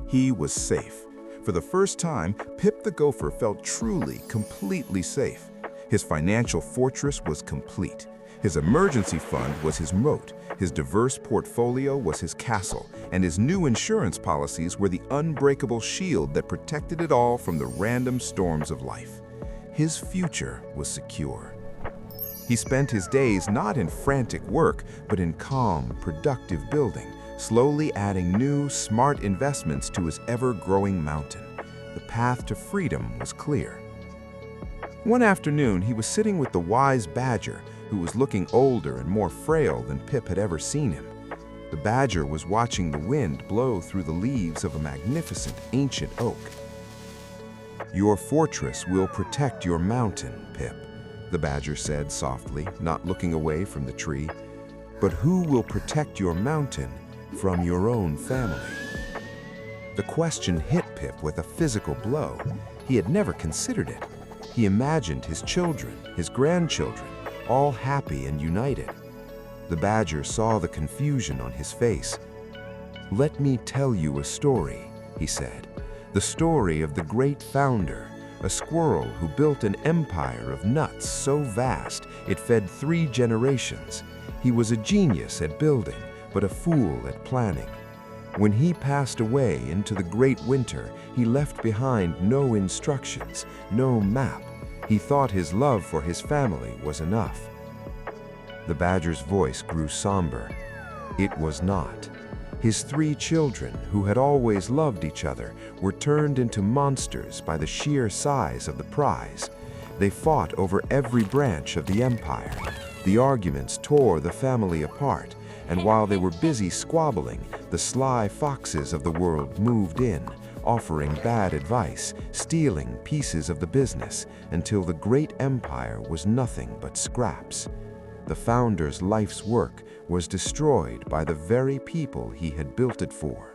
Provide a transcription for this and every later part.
He was safe. For the first time, Pip the Gopher felt truly, completely safe. His financial fortress was complete. His emergency fund was his moat, his diverse portfolio was his castle, and his new insurance policies were the unbreakable shield that protected it all from the random storms of life. His future was secure. He spent his days not in frantic work, but in calm, productive building, slowly adding new, smart investments to his ever-growing mountain. The path to freedom was clear. One afternoon, he was sitting with the wise badger, who was looking older and more frail than Pip had ever seen him. The badger was watching the wind blow through the leaves of a magnificent ancient oak. "Your fortress will protect your mountain, Pip," the badger said softly, not looking away from the tree. "But who will protect your mountain from your own family?" The question hit Pip with a physical blow. He had never considered it. He imagined his children, his grandchildren, all happy and united. The badger saw the confusion on his face. "Let me tell you a story," he said. "The story of the great founder, a squirrel who built an empire of nuts so vast it fed 3 generations. He was a genius at building, but a fool at planning. When he passed away into the great winter, he left behind no instructions, no map. He thought his love for his family was enough." The badger's voice grew somber. It was not. His 3 children, who had always loved each other, were turned into monsters by the sheer size of the prize. They fought over every branch of the empire. The arguments tore the family apart, and while they were busy squabbling, the sly foxes of the world moved in, offering bad advice, stealing pieces of the business, until the great empire was nothing but scraps. The founder's life's work was destroyed by the very people he had built it for.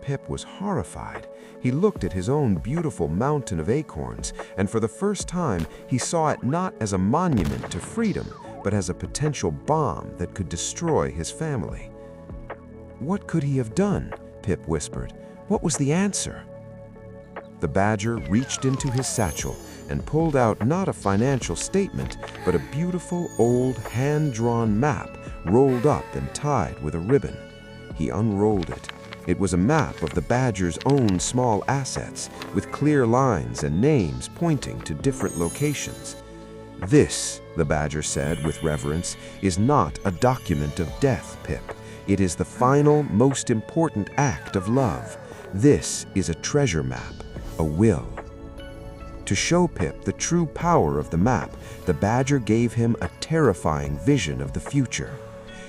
Pip was horrified. He looked at his own beautiful mountain of acorns, and for the first time, he saw it not as a monument to freedom, but as a potential bomb that could destroy his family. "What could he have done?" Pip whispered. "What was the answer?" The badger reached into his satchel and pulled out not a financial statement, but a beautiful old hand-drawn map rolled up and tied with a ribbon. He unrolled it. It was a map of the badger's own small assets, with clear lines and names pointing to different locations. "This," the badger said with reverence, "is not a document of death, Pip. It is the final, most important act of love. This is a treasure map, a will." To show Pip the true power of the map, the badger gave him a terrifying vision of the future.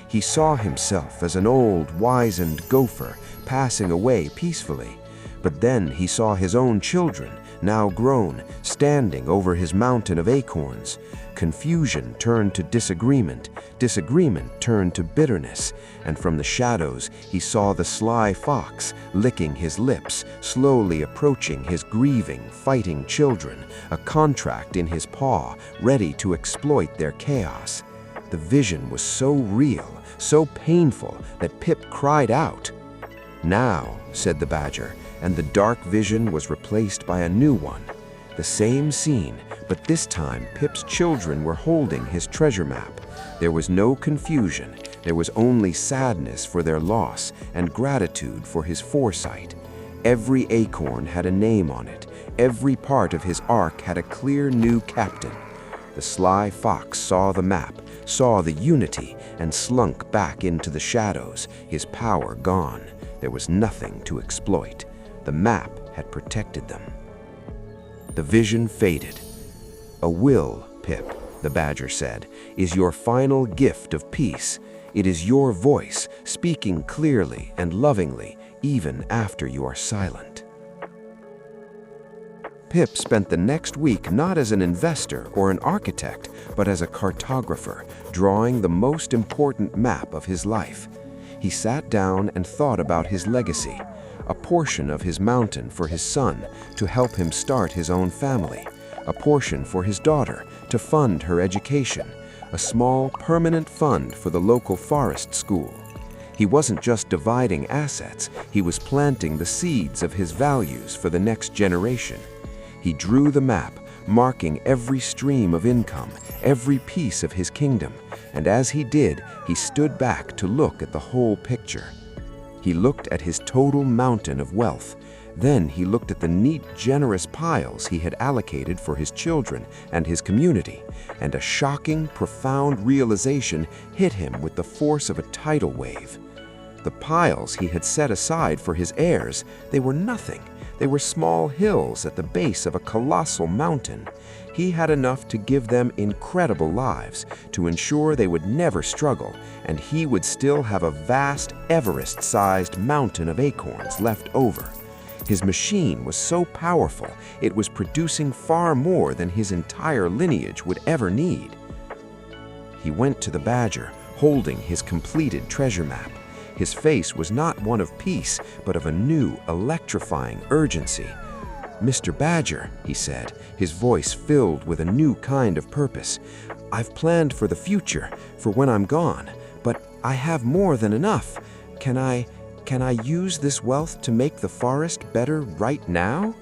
He saw himself as an old, wizened gopher passing away peacefully. But then he saw his own children, now grown, standing over his mountain of acorns. Confusion turned to disagreement, disagreement turned to bitterness, and from the shadows he saw the sly fox licking his lips, slowly approaching his grieving, fighting children, a contract in his paw, ready to exploit their chaos. The vision was so real, so painful, that Pip cried out. "Now," said the badger, and the dark vision was replaced by a new one. The same scene, but this time Pip's children were holding his treasure map. There was no confusion. There was only sadness for their loss and gratitude for his foresight. Every acorn had a name on it. Every part of his ark had a clear new captain. The sly fox saw the map, saw the unity, and slunk back into the shadows, his power gone. There was nothing to exploit. The map had protected them. The vision faded. "A will, Pip," the badger said, "is your final gift of peace. It is your voice, speaking clearly and lovingly, even after you are silent." Pip spent the next week not as an investor or an architect, but as a cartographer, drawing the most important map of his life. He sat down and thought about his legacy, a portion of his mountain for his son to help him start his own family, a portion for his daughter to fund her education, a small permanent fund for the local forest school. He wasn't just dividing assets, he was planting the seeds of his values for the next generation. He drew the map, marking every stream of income, every piece of his kingdom, and as he did, he stood back to look at the whole picture. He looked at his total mountain of wealth. Then he looked at the neat, generous piles he had allocated for his children and his community, and a shocking, profound realization hit him with the force of a tidal wave. The piles he had set aside for his heirs, they were nothing. They were small hills at the base of a colossal mountain. He had enough to give them incredible lives, to ensure they would never struggle, and he would still have a vast Everest-sized mountain of acorns left over. His machine was so powerful, it was producing far more than his entire lineage would ever need. He went to the badger, holding his completed treasure map. His face was not one of peace, but of a new, electrifying urgency. "Mr. Badger," he said, his voice filled with a new kind of purpose, "I've planned for the future, for when I'm gone, but I have more than enough. Can I use this wealth to make the forest better right now?"